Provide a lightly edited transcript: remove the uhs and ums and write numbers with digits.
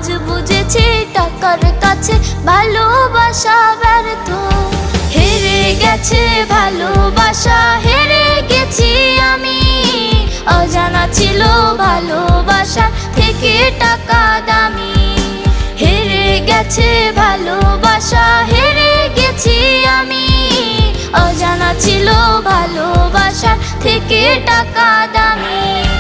আজ বুঝেছি টাকার কাছে ভালোবাসা ব্যর্থ। হেরে গেছে ভালোবাসা, হেরে গেছি আমি। অজানা ছিল ভালোবাসা থেকে টাকা দামি। হেরে গেছে ভালোবাসা, হেরে গেছি আমি। অজানা ছিল ভালোবাসা থেকে টাকা দামি।